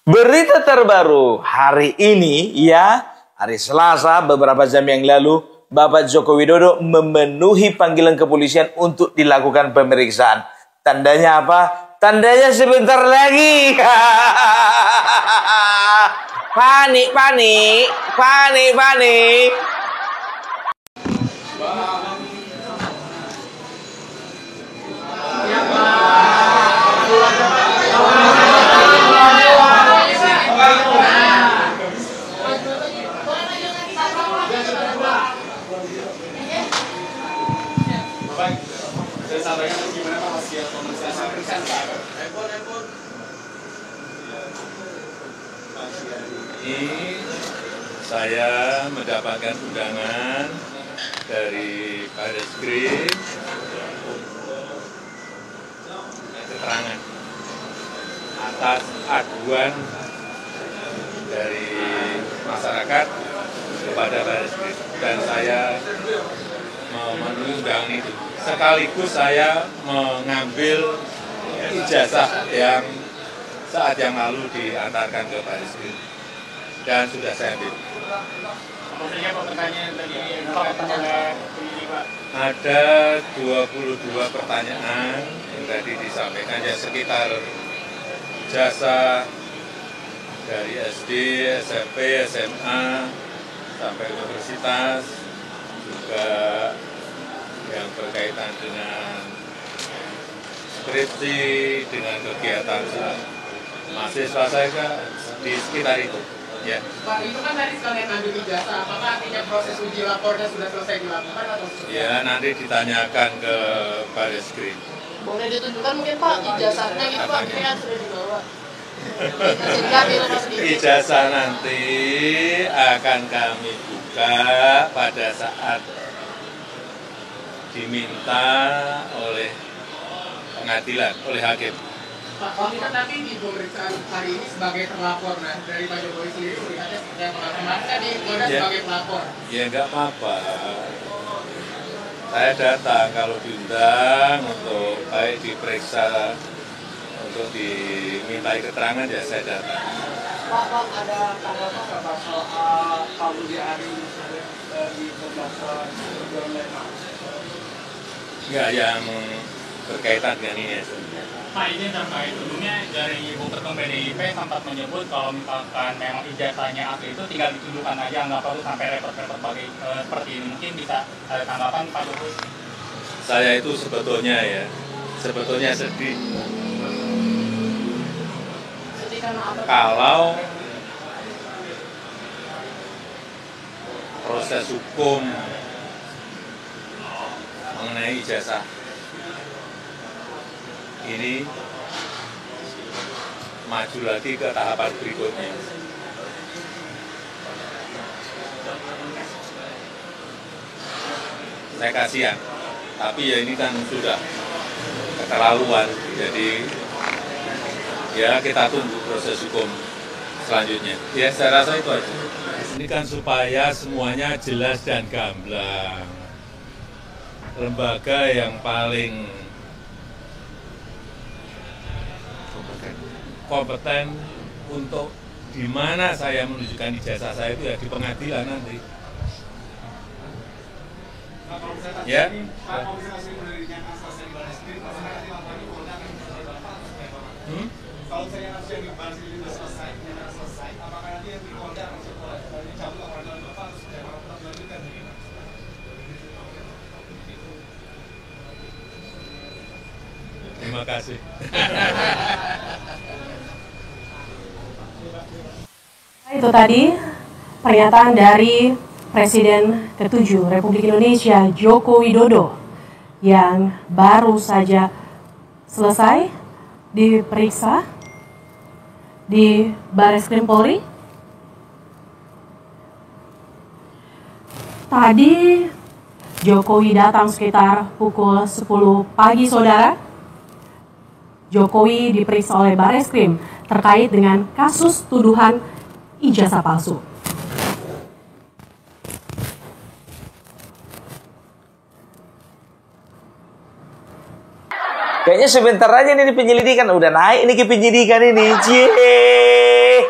Berita terbaru hari ini ya, hari Selasa beberapa jam yang lalu, Bapak Joko Widodo memenuhi panggilan kepolisian untuk dilakukan pemeriksaan. Tandanya apa? Tandanya sebentar lagi. Panik, panik, panik, panik. Saya sampaikan gimana Pak hasil pemeriksaan Pak? Ini saya mendapatkan undangan dari Bareskrim keterangan atas aduan dari masyarakat kepada Bareskrim dan saya memenuhi undangan itu. Sekaligus saya mengambil ijazah yang saat yang lalu diantarkan ke Bareskrim dan sudah saya ambil. Apa saja Pak pertanyaan tadi yang disampaikan oleh penyidik Pak? Ada 22 pertanyaan yang tadi disampaikan, ya sekitar jasa dari SD, SMP, SMA sampai universitas, juga yang berkaitan dengan skripsi, dengan kegiatan mahasiswa saya di sekitar itu. Ya. Pak, itu kan tadi sekalian ambil ijazah, apakah artinya proses uji lapornya sudah selesai dilakukan atau sudah? Ya, nanti ditanyakan ke Bareskrim. Boleh ditunjukkan mungkin Pak ijazahnya gitu Pak, ini kan sudah dibawa. Ijazah nanti akan kami buka pada saat diminta oleh pengadilan, oleh hakim. Pak, kalau kita nanti di pemeriksaan hari ini sebagai terlapor, nah dari Pak Jokowi sendiri melihatnya seperti apa? Kemarin kan digoda sebagai pelapor. Ya nggak apa-apa. Saya datang kalau diundang untuk baik diperiksa, untuk dimintai keterangan ya saya datang. Pak, ada tanggapan Pak soal Pak Budi Ari di pembahasan Enggak yang berkaitan dengan ini ya. Pak, ini terkait sebelumnya dari Ibu Ketum PDIP sempat menyebut kalau misalkan memang ijazahnya asli itu tinggal ditunjukkan aja, nggak perlu sampai repot-repot seperti ini. Mungkin bisa ada tanggapan Pak Jokowi? Saya itu sebetulnya sedih. Kalau proses hukum mengenai ijazah ini maju lagi ke tahapan berikutnya. Saya kasihan, tapi ya ini kan sudah keterlaluan, jadi ya kita tunggu proses hukum selanjutnya. Ya saya rasa itu aja. Ini kan supaya semuanya jelas dan gamblang. Lembaga yang paling kompeten untuk di mana saya menunjukkan ijazah saya itu ya di pengadilan nanti. Ya. Kalau saya nanti yang dibahas ini sudah selesai, apakah nanti yang dikodar dicabut pengaduan Bapak harus dilanjutkan? Terima kasih. Itu tadi pernyataan dari Presiden ke-7 Republik Indonesia Joko Widodo yang baru saja selesai diperiksa di Bareskrim Polri. Tadi Jokowi datang sekitar pukul 10 pagi, saudara. Jokowi diperiksa oleh Bareskrim terkait dengan kasus tuduhan ijazah palsu. Kayaknya sebentar aja nih penyelidikan udah naik ini ke penyidikan ini. Cie.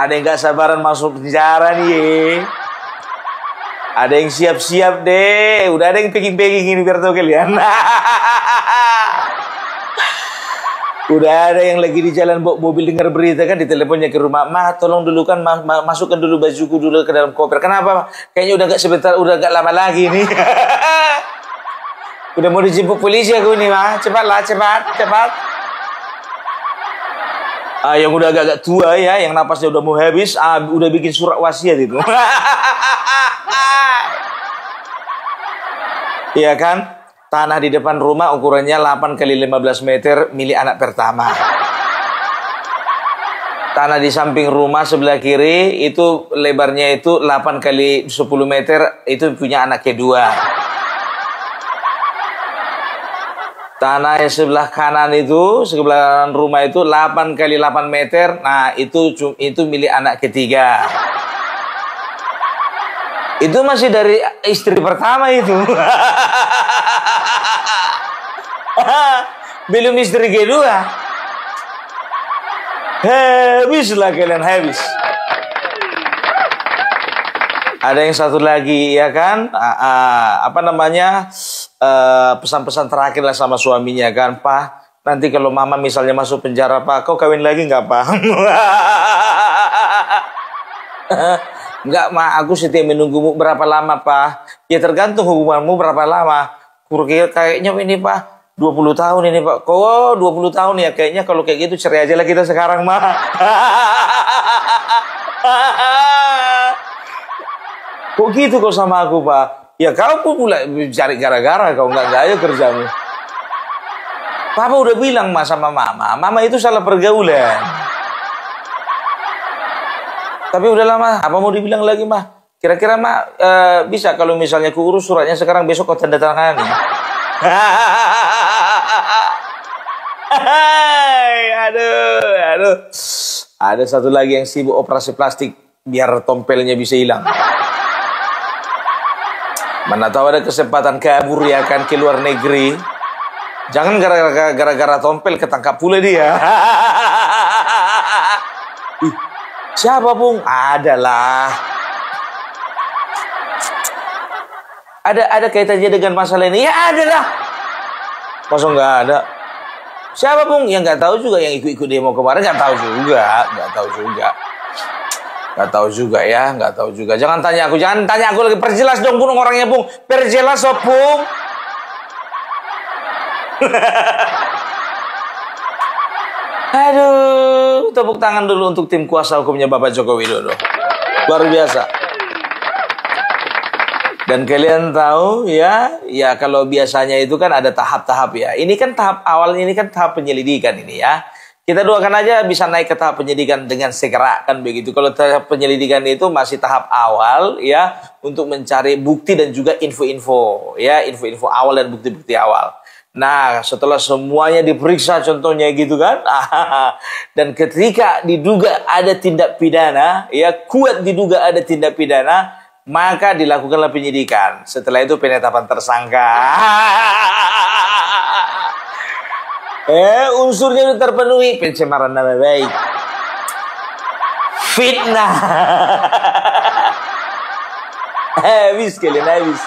Ada yang gak sabaran masuk penjara nih. Ada yang siap-siap deh. Udah ada yang packing-packing ini biar tahu kalian. Udah ada yang lagi di jalan bawa mobil dengar berita kan, diteleponnya ke rumah, "Ma, tolong dulu kan, masukkan dulu bajuku dulu ke dalam koper." Kenapa? Kayaknya udah gak sebentar, udah gak lama lagi nih. Udah mau dijemput polisi aku nih, Ma. Cepatlah, cepat. Yang udah agak tua ya, yang napasnya udah mau habis, udah bikin surat wasiat itu. Iya kan? Tanah di depan rumah ukurannya 8 kali 15 meter milik anak pertama. Tanah di samping rumah sebelah kiri itu lebarnya itu 8 kali 10 meter, itu punya anak kedua. Tanah yang sebelah kanan itu, sebelah kanan rumah itu 8 kali 8 meter, nah itu milik anak ketiga. Itu masih dari istri pertama itu. Belum istri kedua. Habislah kalian, habis. Ada yang satu lagi ya kan, pesan-pesan terakhir lah sama suaminya kan, "Pak, nanti kalau mama misalnya masuk penjara, Pak, kau kawin lagi nggak, Pak?" "Enggak, Ma, aku setia menunggumu." "Berapa lama, Pak?" "Ya tergantung hubunganmu berapa lama." "Kayaknya ini, Pak, 20 tahun ini, Pak." "Kok 20 tahun ya? Kayaknya kalau kayak gitu cerai aja lah kita sekarang, Ma." "Kok gitu kau sama aku, Pak?" "Ya kau pun pula cari gara-gara, kau nggak aja kerjamu." "Papa udah bilang, Ma, sama Mama itu salah pergaulan." "Tapi udah lama, apa mau dibilang lagi, Ma? Kira-kira, Ma, bisa kalau misalnya ku urus suratnya sekarang, besok kau tanda tangani." Aduh. Ada satu lagi yang sibuk operasi plastik biar tompelnya bisa hilang. Mana tahu ada kesempatan kabur ya kan ke luar negeri. Jangan gara-gara tompel ketangkap pula dia. Siapa, Bung? Adalah. Ada kaitannya dengan masalah ini? Ya adalah. Masa nggak ada? Siapa, Bung? Ya nggak tahu juga, yang ikut-ikut demo kemarin nggak tahu juga. Jangan tanya aku lagi. Perjelas dong, Bung, orangnya, Bung. Perjelas, Bung. Aduh, tepuk tangan dulu untuk tim kuasa hukumnya Bapak Joko Widodo. Luar biasa. Dan kalian tahu ya kalau biasanya itu kan ada tahap-tahap ya. Ini kan tahap awal, ini kan tahap penyelidikan ini ya. Kita doakan aja bisa naik ke tahap penyidikan dengan segera kan begitu. Kalau tahap penyelidikan itu masih tahap awal ya, untuk mencari bukti dan juga info-info ya, info-info awal dan bukti-bukti awal. Nah, setelah semuanya diperiksa contohnya gitu kan. Dan ketika diduga ada tindak pidana, ya kuat diduga ada tindak pidana, maka dilakukanlah penyidikan. Setelah itu penetapan tersangka. Unsurnya sudah terpenuhi. Pencemaran nama baik, fitnah. Habis kalian, habis.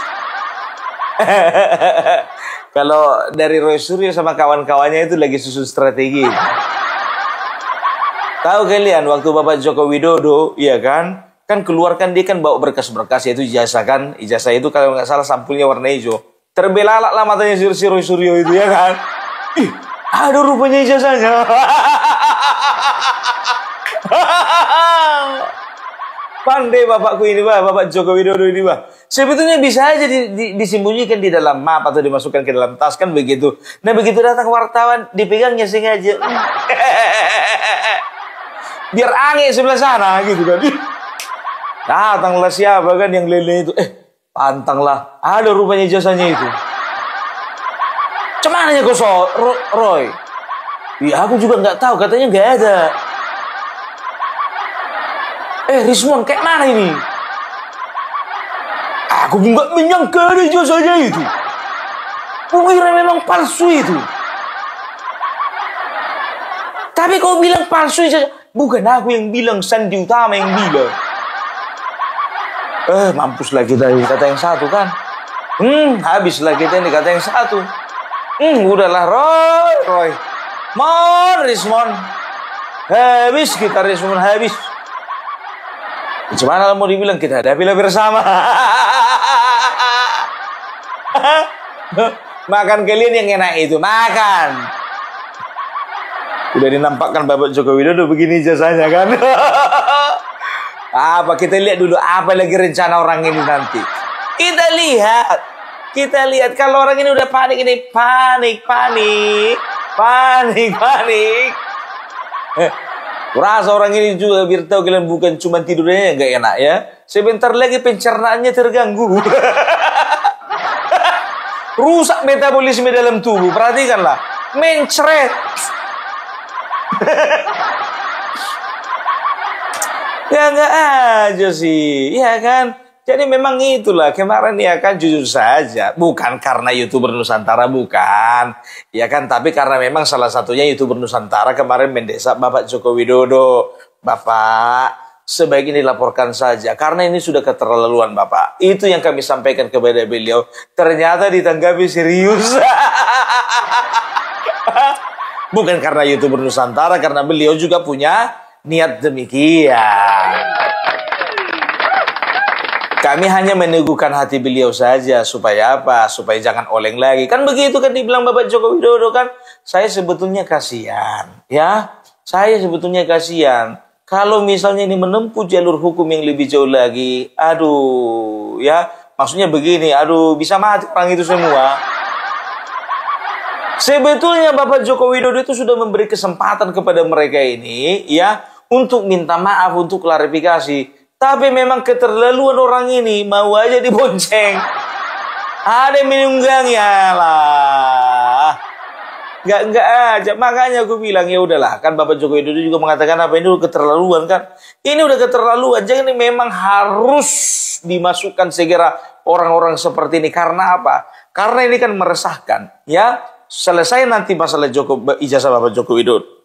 Kalau dari Roy Suryo sama kawan-kawannya itu lagi susun strategi. Tahu kalian waktu Bapak Joko Widodo, ya kan keluarkan dia kan bawa berkas-berkas, yaitu ijazah kan. Ijazah itu kalau nggak salah sampulnya warna hijau. Terbelalak lah matanya si Roy Suryo itu ya kan. Ih, ada rupanya ijazahnya. Pandai bapakku ini, Bapak Joko Widodo ini, sebetulnya bisa aja disembunyikan di dalam map atau dimasukkan ke dalam tas kan begitu. Nah begitu datang wartawan, dipegangnya sengaja. Biar aneh sebelah sana gitu kan. Datanglah siapa kan yang lele itu. Pantanglah. Ada rupanya jasanya itu. Cuman ya kok Roy? Ya aku juga nggak tahu, katanya nggak ada. Rismon kayak mana ini? Aku nggak menyangka ada jasanya itu. Kukira memang palsu itu. Tapi kau bilang palsu, Bukan aku yang bilang, Sandi Utama yang bilang. Mampuslah kita ini kata yang satu kan. Habislah kita ini kata yang satu. Udahlah Roy. Rismon. Habis kita Rismon, habis. Gimana mau dibilang, kita hadapilah bersama. Makan kalian yang enak itu, makan. Udah dinampakkan Bapak Joko Widodo begini jasanya kan. Apa kita lihat dulu apa lagi rencana orang ini nanti. Kita lihat kalau orang ini udah panik ini, panik. Rasa orang ini juga biar tahu kalian bukan cuma tidurnya nggak enak ya. Sebentar lagi pencernaannya terganggu. Rusak metabolisme dalam tubuh. Perhatikanlah, mencret. Ya nggak aja sih, ya kan? Jadi memang itulah kemarin ya kan, jujur saja, bukan karena YouTuber Nusantara, bukan, ya kan, tapi karena memang salah satunya YouTuber Nusantara kemarin mendesak Bapak Joko Widodo, Bapak sebaiknya dilaporkan saja karena ini sudah keterlaluan Bapak. Itu yang kami sampaikan kepada beliau. Ternyata ditanggapi serius. Bukan karena YouTuber Nusantara, karena beliau juga punya niat demikian. Kami hanya meneguhkan hati beliau saja supaya apa? Supaya jangan oleng lagi. Kan begitu kan dibilang Bapak Joko Widodo kan. Saya sebetulnya kasihan, ya. Saya sebetulnya kasihan. Kalau misalnya ini menempuh jalur hukum yang lebih jauh lagi, aduh, ya. Maksudnya begini, aduh, bisa mati orang itu semua. Sebetulnya Bapak Joko Widodo itu sudah memberi kesempatan kepada mereka ini, ya, untuk minta maaf, untuk klarifikasi. Tapi memang keterlaluan orang ini, mau aja dibonceng. Ada yang menunggangnya lah. Enggak aja. Makanya aku bilang ya udahlah. Kan Bapak Joko Widodo juga mengatakan apa ini udah keterlaluan kan. Ini udah keterlaluan. Jadi memang harus dimasukkan segera orang-orang seperti ini. Karena apa? Karena ini kan meresahkan. Ya, selesai nanti masalah ijazah Bapak Joko Widodo.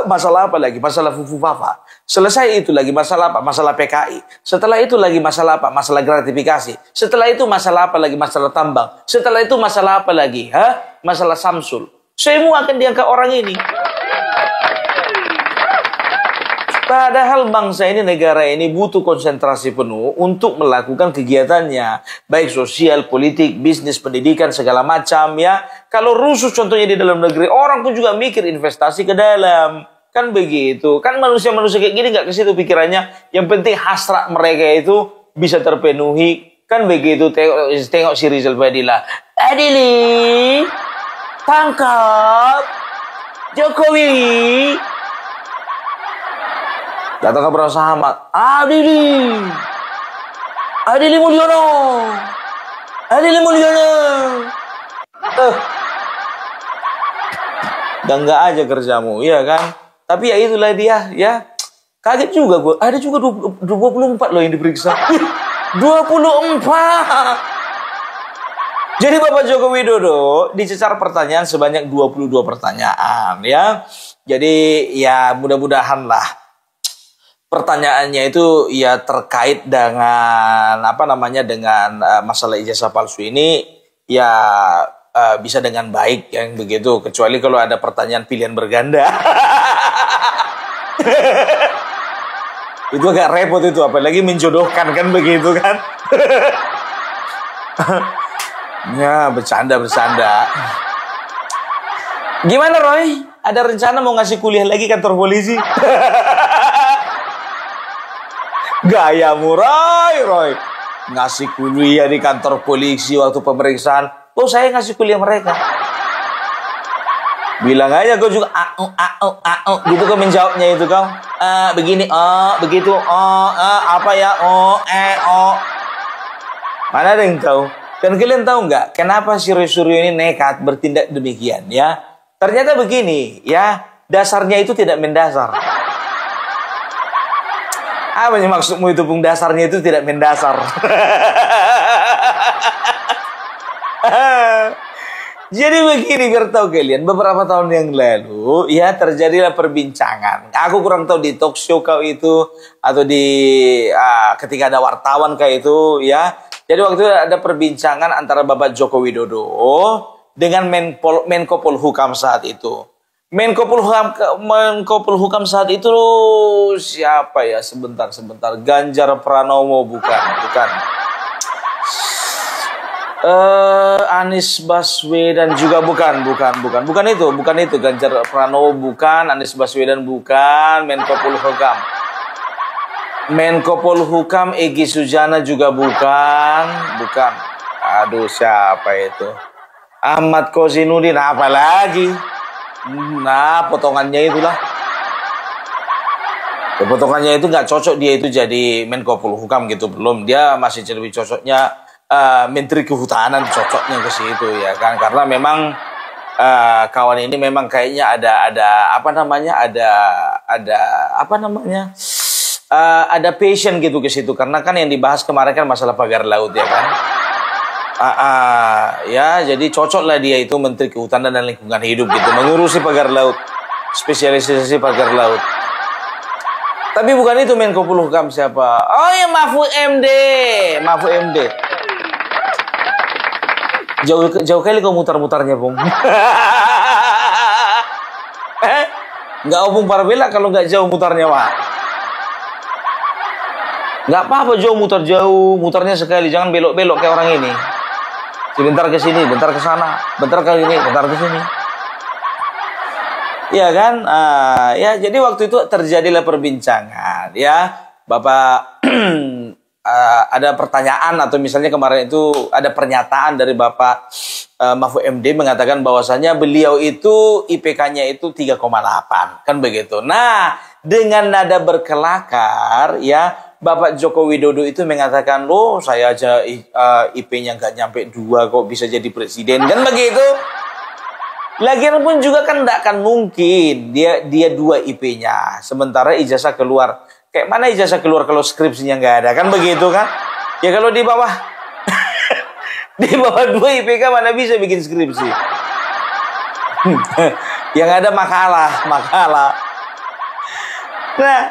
Masalah apa lagi? Masalah Fufu Papa. Selesai itu lagi masalah apa? Masalah PKI. Setelah itu lagi masalah apa? Masalah gratifikasi. Setelah itu masalah apa lagi? Masalah tambang. Setelah itu masalah apa lagi? Masalah Samsul. Semua akan diangkat orang ini. Padahal bangsa ini, negara ini butuh konsentrasi penuh untuk melakukan kegiatannya. Baik sosial, politik, bisnis, pendidikan, segala macam ya. Kalau rusuh contohnya di dalam negeri, orang pun juga mikir investasi ke dalam. Kan begitu. Kan manusia-manusia kayak gini gak ke situ pikirannya. Yang penting hasrat mereka itu bisa terpenuhi. Kan begitu. Tengok si Rizal Fadila. Adili, tangkap Jokowi. Datang ke Bersama Ahmad. Adili Mulyono. Dan nggak aja kerjamu, iya kan? Tapi ya itulah dia, ya. Kaget juga gue. Ada juga 24 loh yang diperiksa. 24. Jadi Bapak Joko Widodo dicecar pertanyaan sebanyak 22 pertanyaan, ya. Jadi ya mudah-mudahan lah pertanyaannya itu ya terkait dengan dengan masalah ijazah palsu ini ya bisa dengan baik yang begitu, kecuali kalau ada pertanyaan pilihan berganda. Itu agak repot itu, apalagi menjodohkan kan begitu kan. Ya bercanda. Gimana Roy? Ada rencana mau ngasih kuliah lagi kantor polisi? Gayamu Roy. Ngasih kuliah di kantor polisi waktu pemeriksaan. Oh saya ngasih kuliah mereka. Bilang aja kau juga gitu kau menjawabnya itu kau. Begini, begitu, apa ya, Mana ada yang tahu? Dan kalian tahu nggak kenapa si Suryo ini nekat bertindak demikian ya? Ternyata begini ya, dasarnya itu tidak mendasar. Apa yang maksudmu itu, Bung? Dasarnya itu tidak mendasar. Jadi begini biar tahu kalian, beberapa tahun yang lalu ya terjadilah perbincangan. Aku kurang tahu di talk show kau itu atau di ketika ada wartawan kayak itu ya. Jadi waktu itu ada perbincangan antara Bapak Joko Widodo dengan Menko Polhukam saat itu. Menko Polhukam saat itu siapa ya? Sebentar. Ganjar Pranowo bukan. Anies Baswedan juga bukan itu Ganjar Pranowo bukan, Anies Baswedan bukan, Menko Polhukam Egy Sujana juga bukan. Aduh, siapa itu? Ahmad Kozinudin apa lagi? Nah, potongannya itulah. Ya, potongannya itu nggak cocok dia itu jadi Menko Polhukam gitu, belum. Dia masih lebih cocoknya Menteri Kehutanan, cocoknya ke situ ya kan, karena memang kawan ini memang kayaknya ada passion gitu ke situ, karena kan yang dibahas kemarin kan masalah pagar laut ya kan. Ya jadi cocok lah dia itu Menteri Kehutanan dan Lingkungan Hidup gitu, mengurusi pagar laut, spesialisasi pagar laut. Tapi bukan itu Menko Polhukam siapa? Oh ya, Mahfud MD. Jauh kali kau mutar-mutarnya, Bung. Nggak opung Parabela kalau nggak jauh mutarnya, Pak. Nggak apa-apa mutarnya sekali, jangan belok-belok kayak orang ini. Sebentar ke sini, bentar ke sana, bentar ke sini, bentar ke sini. Ya kan? Ya jadi waktu itu terjadilah perbincangan, ya. Bapak ada pertanyaan atau misalnya kemarin itu ada pernyataan dari Bapak Mahfud MD mengatakan bahwasanya beliau itu IPK-nya itu 3,8 kan begitu. Nah, dengan nada berkelakar ya Bapak Joko Widodo itu mengatakan, "Loh, saya aja IP-nya nggak nyampe 2 kok bisa jadi presiden." Kan begitu. Lagian pun juga kan tidak akan mungkin dia 2 IP-nya sementara ijazah keluar. Kayak mana ijazah keluar kalau skripsinya nggak ada, kan begitu kan? Ya kalau di bawah 2 IPK mana bisa bikin skripsi? Yang ada makalah. Nah,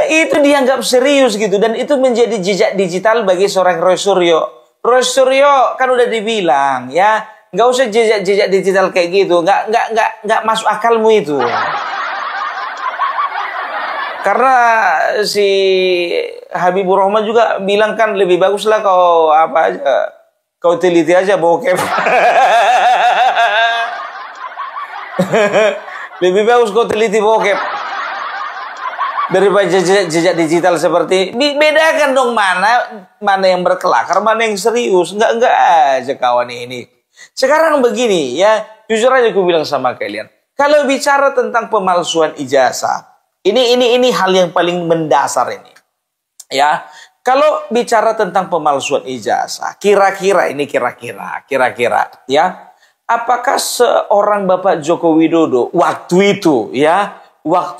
itu dianggap serius gitu, dan itu menjadi jejak digital bagi seorang Roy Suryo. Roy Suryo kan udah dibilang ya, nggak usah jejak digital kayak gitu, nggak masuk akalmu itu. Karena si Habibur Rahman juga bilang kan lebih baguslah kau teliti aja bokep. Lebih bagus kau teliti bokep daripada jejak digital seperti ini. Bedakan dong mana yang berkelakar, mana yang serius. Enggak aja kawan ini. Sekarang begini ya, jujur aja aku bilang sama kalian. Kalau bicara tentang pemalsuan ijazah, ini hal yang paling mendasar ini. Ya, kalau bicara tentang pemalsuan ijazah, kira-kira ya, apakah seorang Bapak Joko Widodo waktu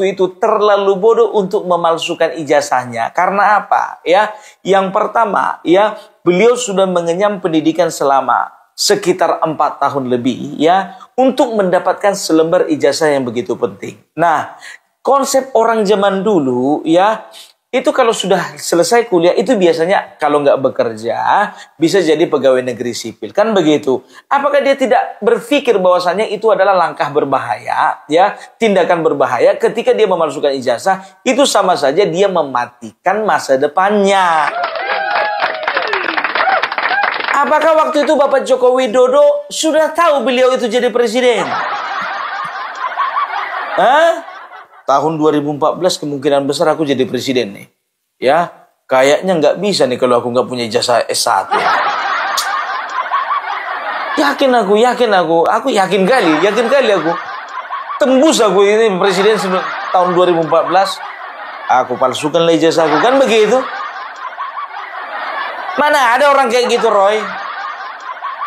itu terlalu bodoh untuk memalsukan ijazahnya? Karena apa? Ya, yang pertama, ya, beliau sudah mengenyam pendidikan selama sekitar 4 tahun lebih, ya, untuk mendapatkan selembar ijazah yang begitu penting. Nah, konsep orang zaman dulu ya, itu kalau sudah selesai kuliah itu biasanya kalau nggak bekerja bisa jadi pegawai negeri sipil, kan begitu. Apakah dia tidak berpikir bahwasannya itu adalah langkah berbahaya, ya, tindakan berbahaya ketika dia memalsukan ijazah? Itu sama saja dia mematikan masa depannya. Apakah waktu itu Bapak Joko Widodo sudah tahu beliau itu jadi presiden? Tahun 2014 kemungkinan besar aku jadi presiden nih. Ya, kayaknya nggak bisa nih kalau aku nggak punya ijazah S1. Yakin aku. Aku yakin kali aku. Tembus aku ini presiden tahun 2014. Aku palsukan ijazah aku, kan begitu. Mana ada orang kayak gitu, Roy?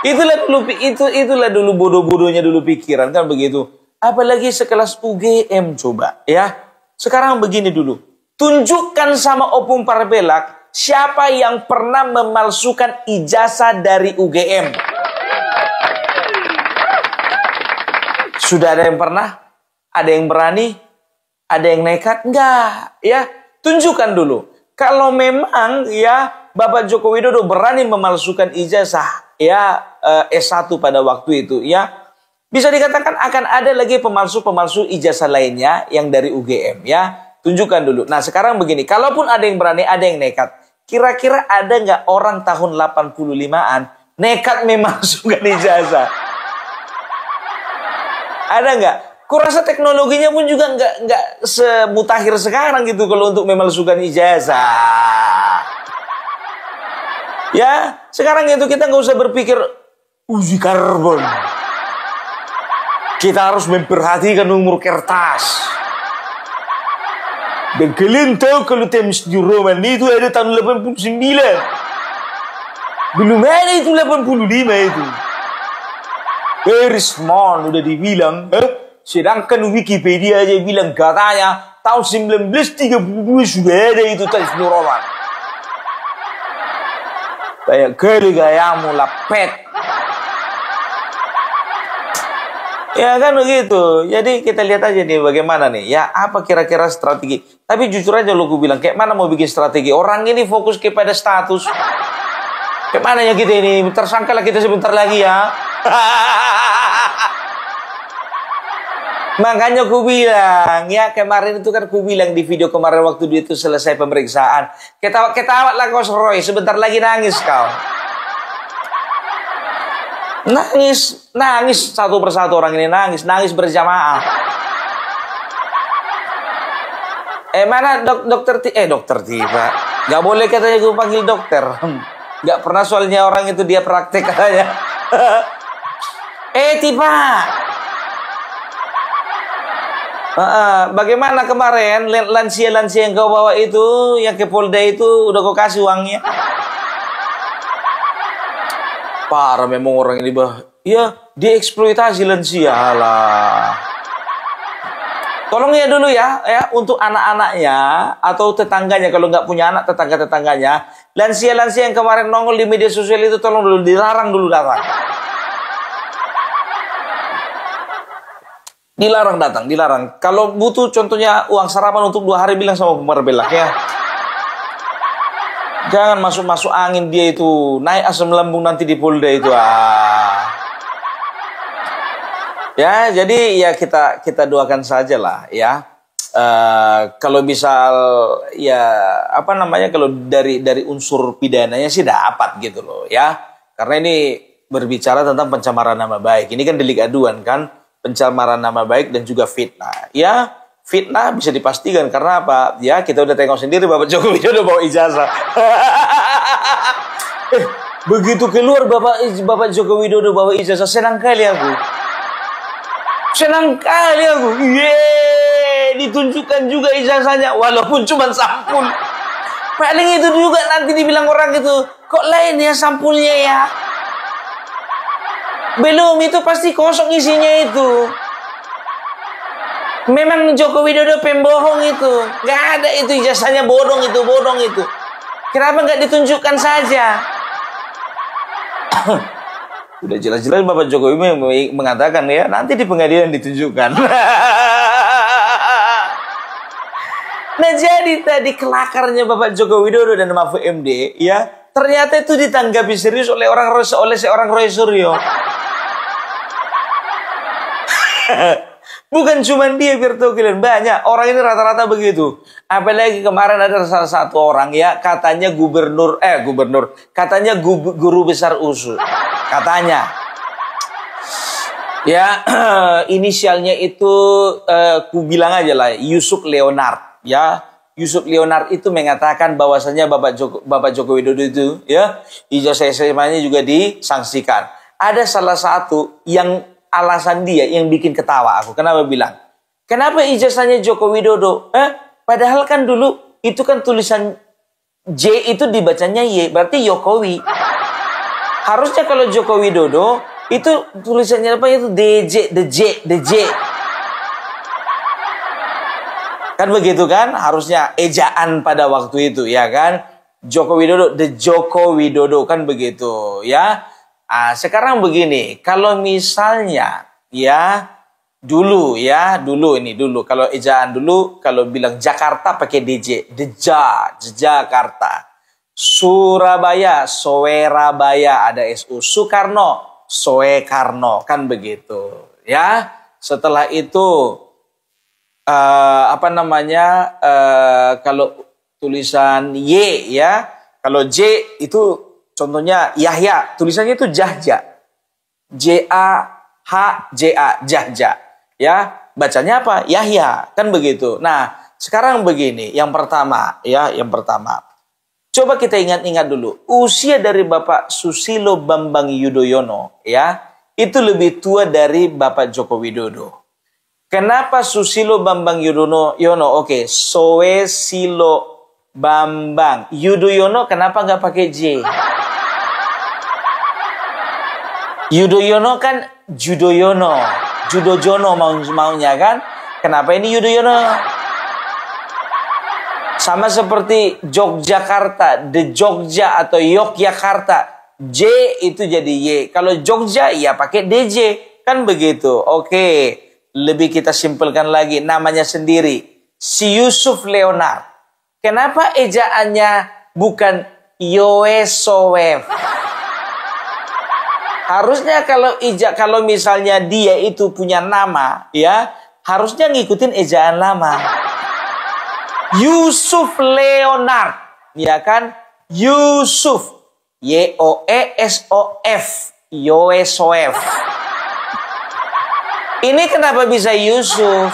Itulah dulu bodoh-bodohnya dulu pikiran, kan begitu. Apalagi sekelas UGM coba ya. Sekarang begini dulu. Tunjukkan sama Opung Parabelak siapa yang pernah memalsukan ijazah dari UGM. Sudah ada yang pernah? Ada yang berani? Ada yang nekat? Enggak, ya. Tunjukkan dulu. Kalau memang ya Bapak Joko Widodo berani memalsukan ijazah ya S1 pada waktu itu ya, bisa dikatakan akan ada lagi pemalsu-pemalsu ijazah lainnya yang dari UGM ya. Tunjukkan dulu. Nah, sekarang begini, kalaupun ada yang berani, ada yang nekat. Kira-kira ada nggak orang tahun 85-an nekat memalsukan ijazah? Ada nggak? Kurasa teknologinya pun juga nggak semutakhir sekarang gitu kalau untuk memalsukan ijazah. Ya, sekarang itu kita nggak usah berpikir uji karbon. Kita harus memperhatikan umur kertas. Dan kalian tahu kalau Times New Roman itu ada tahun 89. Belum ada itu 85 itu. Very small udah dibilang. Sedangkan Wikipedia aja bilang katanya tahun 1932 sudah ada itu Times New Roman. Kayak kali gayamu lapet. Ya kan begitu. Jadi kita lihat aja nih bagaimana nih. Ya apa kira-kira strategi. Tapi jujur aja lo gue bilang. Kayak mana mau bikin strategi. Orang ini fokus kepada status. Kayak mana ya kita ini. Tersangka lah kita sebentar lagi ya. Makanya ku bilang, ya kemarin itu kan ku bilang di video kemarin waktu dia itu selesai pemeriksaan. Ketawa lah kau Roy, sebentar lagi nangis kau. Nangis satu persatu orang ini nangis berjamaah. Mana dokter Tiba. Gak boleh katanya gue panggil dokter. Gak pernah soalnya orang itu dia praktek katanya. Tiba. Bagaimana kemarin lansia-lansia yang kau bawa itu, yang ke Polda itu udah kau kasih uangnya? Parah memang orang ini ya dieksploitasi lansia lah. Tolong ya dulu ya untuk anak-anaknya atau tetangganya kalau nggak punya anak tetangga-tetangganya, lansia-lansia yang kemarin nongol di media sosial itu tolong dulu dilarang dulu datang. Dilarang. Kalau butuh contohnya uang sarapan untuk 2 hari bilang sama Pemarbelak ya. Jangan masuk angin dia itu, naik asam lambung nanti di Polda itu. Ya, jadi ya kita doakan saja lah ya. Kalau misal ya apa namanya kalau dari unsur pidananya sih dapat gitu loh ya. Karena ini berbicara tentang pencemaran nama baik. Ini kan delik aduan kan. Pencemaran nama baik dan juga fitnah. Ya, fitnah bisa dipastikan karena apa? Ya, kita udah tengok sendiri Bapak Joko Widodo bawa ijazah. Begitu keluar Bapak Joko Widodo bawa ijazah, senang kali aku. Ditunjukkan juga ijazahnya walaupun cuma sampul. Paling itu juga nanti dibilang orang itu, kok lain ya sampulnya ya? Belum, itu pasti kosong isinya itu. Memang Joko Widodo pembohong itu. Gak ada itu ijazahnya, bodong itu. Kenapa gak ditunjukkan saja? Udah jelas-jelas Bapak Jokowi mengatakan ya, nanti di pengadilan ditunjukkan. Nah jadi tadi kelakarnya Bapak Joko Widodo dan Mahfud MD ya, ternyata itu ditanggapi serius oleh seorang Roy Suryo. Bukan cuma dia Virtukilan, banyak orang ini rata-rata begitu. Apalagi kemarin ada salah satu orang ya katanya katanya guru besar USU katanya ya inisialnya itu ku bilang aja lah Yusuf Leonard ya. Yusuf Leonard itu mengatakan bahwasanya Bapak Joko Widodo itu ya ijazah SMA-nya juga disangsikan. Ada salah satu yang alasan dia yang bikin ketawa aku. Kenapa bilang? Kenapa ijazahnya Joko Widodo? Padahal kan dulu itu kan tulisan J itu dibacanya Y, berarti Jokowi. Harusnya kalau Joko Widodo itu tulisannya apa itu DJ, the J. Kan begitu kan? Harusnya ejaan pada waktu itu ya kan? Joko Widodo, the Joko Widodo kan begitu ya. Sekarang begini, kalau misalnya ya Dulu ya, dulu. Kalau ejaan dulu, kalau bilang Jakarta pakai DJ. Jakarta. Surabaya, Soerabaya, ada SU. Soekarno, Soekarno, kan begitu. Ya, setelah itu kalau tulisan Y ya, kalau J itu contohnya Yahya, tulisannya itu Jahja, Jahja, Jahja, ya bacanya apa? Yahya, kan begitu. Nah sekarang begini, yang pertama, coba kita ingat-ingat dulu, usia dari Bapak Susilo Bambang Yudhoyono ya itu lebih tua dari Bapak Joko Widodo. Kenapa Susilo Bambang Yudhoyono? Oke, Soesilo Bambang Yudhoyono, kenapa nggak pakai J? Yudhoyono kan Judojono maunya kan? Kenapa ini Yudhoyono? Sama seperti Yogyakarta, The Jogja atau Yogyakarta, J itu jadi Y. Kalau Jogja ya pakai DJ, kan begitu. Oke. Lebih kita simpelkan lagi, namanya sendiri, si Yusuf Leonard. Kenapa ejaannya bukan Yoesowef? Harusnya kalau misalnya dia itu punya nama, ya harusnya ngikutin ejaan lama. Yusuf Leonard, ya kan? Yusuf, Yoesof, Yoesowef. Ini kenapa bisa Yusuf?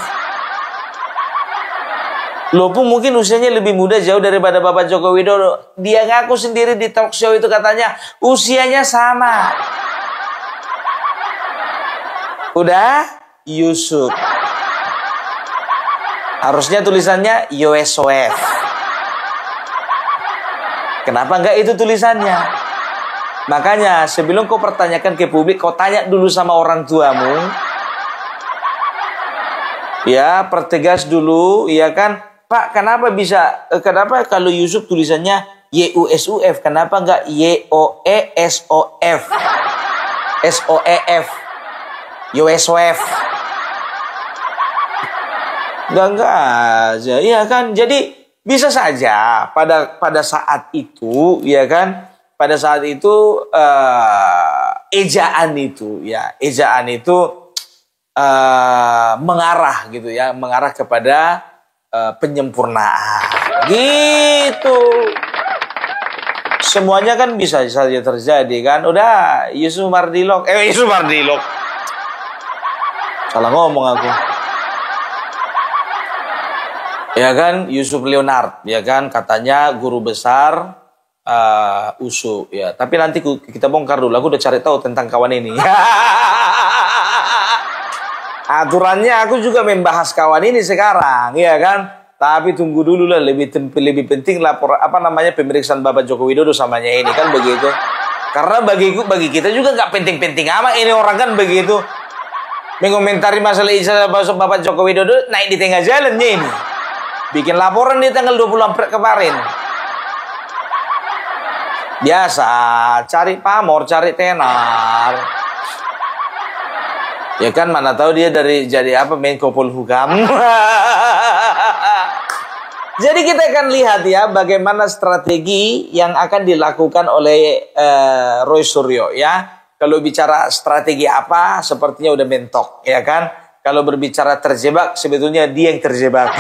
Loh pun mungkin usianya lebih muda jauh daripada Bapak Joko Widodo. Dia ngaku sendiri di talk show itu katanya usianya sama. Udah Yusuf. Harusnya tulisannya Yoesowef. Kenapa enggak itu tulisannya? Makanya sebelum kau pertanyakan ke publik, kau tanya dulu sama orang tuamu. Ya, pertegas dulu, ya kan? Pak, kenapa kalau Yusuf tulisannya YUSUF, kenapa enggak YOESOF? SOEF. YOESOF. Enggak aja, ya kan? Jadi bisa saja pada saat itu, ya kan? Pada saat itu ejaan itu mengarah gitu ya, mengarah kepada penyempurnaan gitu. Semuanya kan bisa saja terjadi kan. Udah Yusuf Mardilok, salah ngomong aku. Ya kan, Yusuf Leonard, ya kan, katanya guru besar USU ya. Tapi nanti kita bongkar dulu. Aku udah cari tahu tentang kawan ini. Aturannya aku juga membahas kawan ini sekarang, ya kan? Tapi tunggu dulu lah, lebih penting lapor pemeriksaan Bapak Joko Widodo samanya ini, kan begitu. Karena bagi kita juga nggak penting-penting amat ini orang, kan begitu. Mengomentari masalah ijazah Bapak Joko Widodo naik di tengah jalannya ini. Bikin laporan di tanggal 20 kemarin. Biasa, cari pamor, cari tenar. Ya kan, mana tahu dia jadi Menko Polhukam. Jadi kita akan lihat ya bagaimana strategi yang akan dilakukan oleh Roy Suryo ya. Kalau bicara strategi apa, sepertinya udah mentok, ya kan? Kalau berbicara terjebak, sebetulnya dia yang terjebak.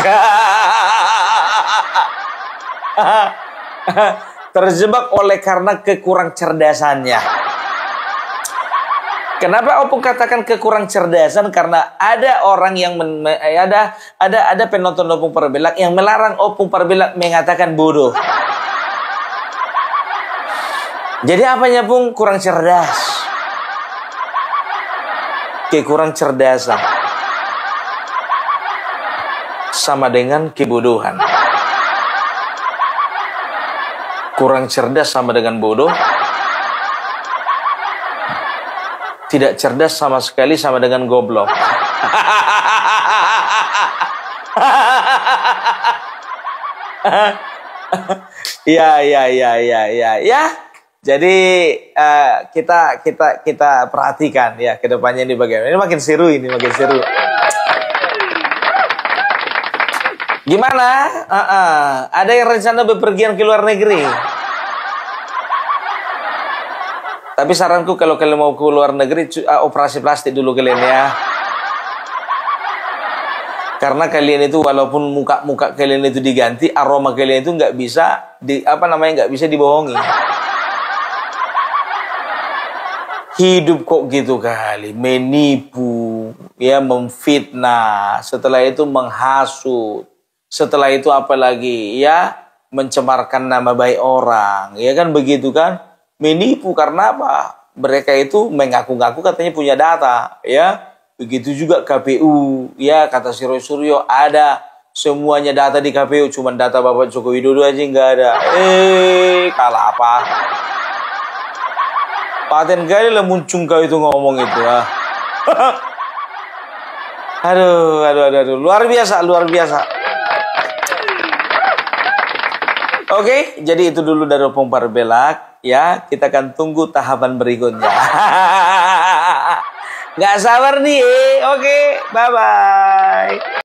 Terjebak oleh karena kekurang cerdasannya. Kenapa Opung katakan kekurang cerdasan? Karena ada orang yang ada penonton Opung Perbelak yang melarang Opung Perbelak mengatakan bodoh. Jadi apanya Pung? Kurang cerdas. Kekurang cerdasan sama dengan kebodohan. Kurang cerdas sama dengan bodoh. Tidak cerdas sama sekali sama dengan goblok. Ya. Jadi kita perhatikan ya ke depannya ini bagaimana. Ini makin seru. Gimana? Ada yang rencana bepergian ke luar negeri? Tapi saranku kalau kalian mau ke luar negeri, operasi plastik dulu kalian ya. Karena kalian itu walaupun muka kalian itu diganti, aroma kalian itu nggak bisa nggak bisa dibohongi. Hidup kok gitu kali, menipu, ya memfitnah, setelah itu menghasut, setelah itu apalagi ya mencemarkan nama baik orang, ya kan begitu kan? Menipu karena apa? Mereka itu mengaku-ngaku katanya punya data, ya. Begitu juga KPU, ya kata si Roy Suryo ada semuanya data di KPU, cuman data Bapak Joko Widodo aja nggak ada. Kalah apa? Paten kali lah muncung kau itu ngomong itu. Aduh, luar biasa. Oke, jadi itu dulu dari Opung Parbelak, ya. Kita akan tunggu tahapan berikutnya. Nggak sabar nih. Oke, bye-bye.